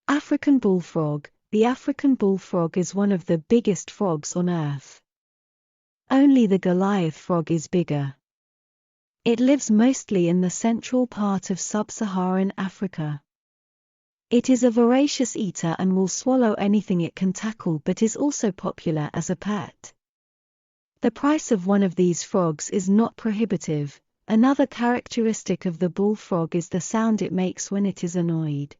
African bullfrog. The African bullfrog is one of the biggest frogs on Earth. Only the Goliath frog is bigger. It lives mostly in the central part of sub-Saharan Africa. It is a voracious eater and will swallow anything it can tackle, but is also popular as a pet. The price of one of these frogs is not prohibitive. Another characteristic of the bullfrog is the sound it makes when it is annoyed.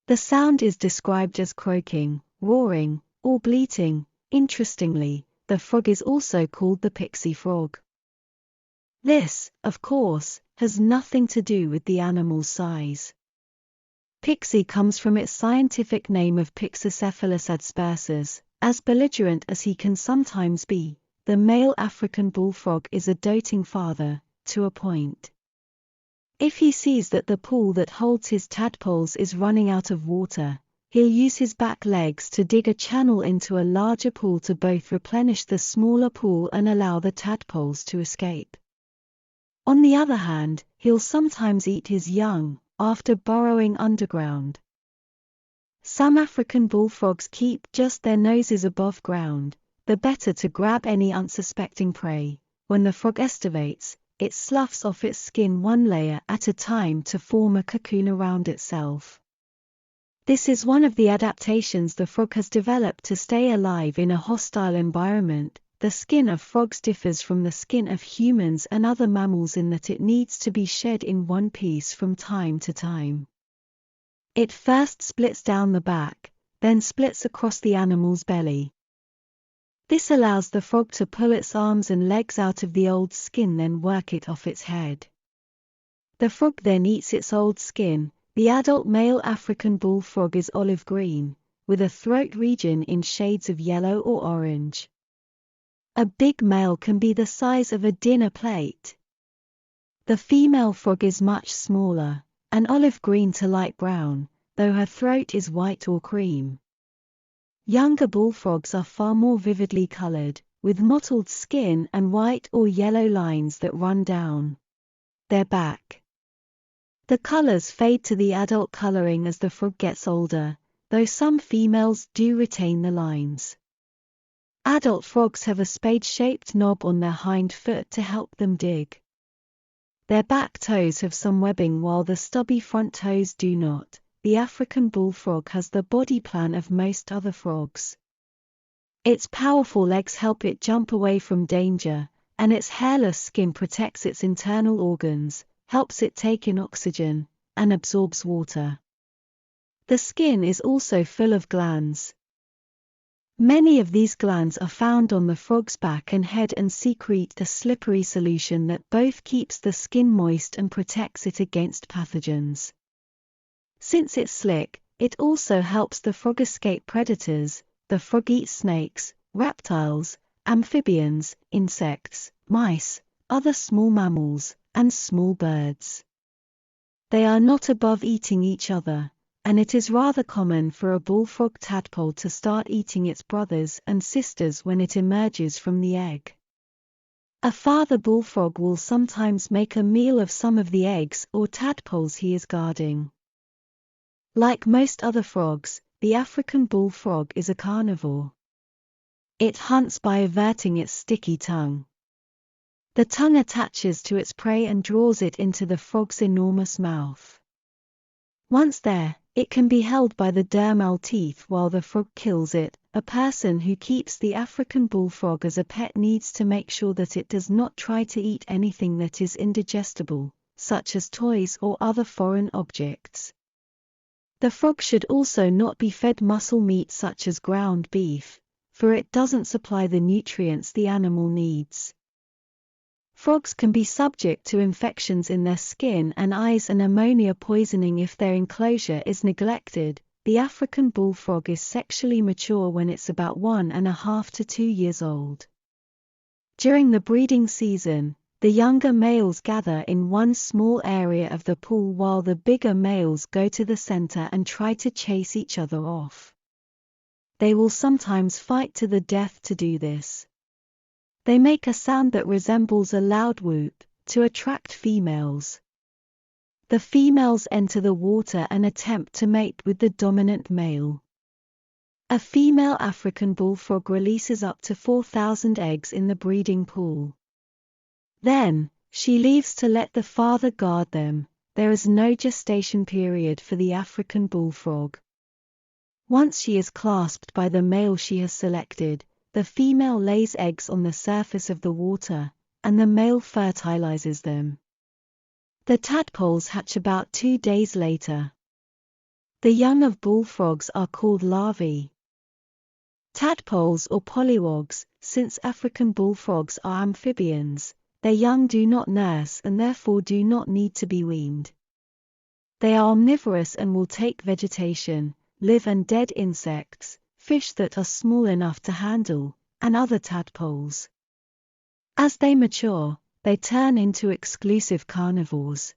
The sound is described as croaking, roaring, or bleating. Interestingly, the frog is also called the pixie frog. This, of course, has nothing to do with the animal's size. Pixie comes from its scientific name of Pixocephalus adspersus. As belligerent as he can sometimes be, the male African bullfrog is a doting father, to a point. If he sees that the pool that holds his tadpoles is running out of water, he'll use his back legs to dig a channel into a larger pool to both replenish the smaller pool and allow the tadpoles to escape. On the other hand, he'll sometimes eat his young, after burrowing underground. Some African bullfrogs keep just their noses above ground, the better to grab any unsuspecting prey. When the frog estivates, it sloughs off its skin one layer at a time to form a cocoon around itself. This is one of the adaptations the frog has developed to stay alive in a hostile environment. The skin of frogs differs from the skin of humans and other mammals in that it needs to be shed in one piece from time to time. It first splits down the back, then splits across the animal's belly. This allows the frog to pull its arms and legs out of the old skin, then work it off its head. The frog then eats its old skin. The adult male African bullfrog is olive green, with a throat region in shades of yellow or orange. A big male can be the size of a dinner plate. The female frog is much smaller, an olive green to light brown, though her throat is white or cream. Younger bullfrogs are far more vividly colored, with mottled skin and white or yellow lines that run down their back. The colors fade to the adult coloring as the frog gets older, though some females do retain the lines. Adult frogs have a spade-shaped knob on their hind foot to help them dig. Their back toes have some webbing while the stubby front toes do not. The African bullfrog has the body plan of most other frogs. Its powerful legs help it jump away from danger, and its hairless skin protects its internal organs, helps it take in oxygen, and absorbs water. The skin is also full of glands. Many of these glands are found on the frog's back and head and secrete a slippery solution that both keeps the skin moist and protects it against pathogens. Since it's slick, it also helps the frog escape predators. The frog eats snakes, reptiles, amphibians, insects, mice, other small mammals, and small birds. They are not above eating each other, and it is rather common for a bullfrog tadpole to start eating its brothers and sisters when it emerges from the egg. A father bullfrog will sometimes make a meal of some of the eggs or tadpoles he is guarding. Like most other frogs, the African bullfrog is a carnivore. It hunts by averting its sticky tongue. The tongue attaches to its prey and draws it into the frog's enormous mouth. Once there, it can be held by the dermal teeth while the frog kills it. A person who keeps the African bullfrog as a pet needs to make sure that it does not try to eat anything that is indigestible, such as toys or other foreign objects. The frog should also not be fed muscle meat such as ground beef, for it doesn't supply the nutrients the animal needs. Frogs can be subject to infections in their skin and eyes and ammonia poisoning if their enclosure is neglected. The African bullfrog is sexually mature when it's about 1.5 to 2 years old. During the breeding season, the younger males gather in one small area of the pool while the bigger males go to the center and try to chase each other off. They will sometimes fight to the death to do this. They make a sound that resembles a loud whoop, to attract females. The females enter the water and attempt to mate with the dominant male. A female African bullfrog releases up to 4,000 eggs in the breeding pool. Then, she leaves to let the father guard them. There is no gestation period for the African bullfrog. Once she is clasped by the male she has selected, the female lays eggs on the surface of the water, and the male fertilizes them. The tadpoles hatch about 2 days later. The young of bullfrogs are called larvae. Tadpoles or polywogs, since African bullfrogs are amphibians, their young do not nurse and therefore do not need to be weaned. They are omnivorous and will take vegetation, live and dead insects, fish that are small enough to handle, and other tadpoles. As they mature, they turn into exclusive carnivores.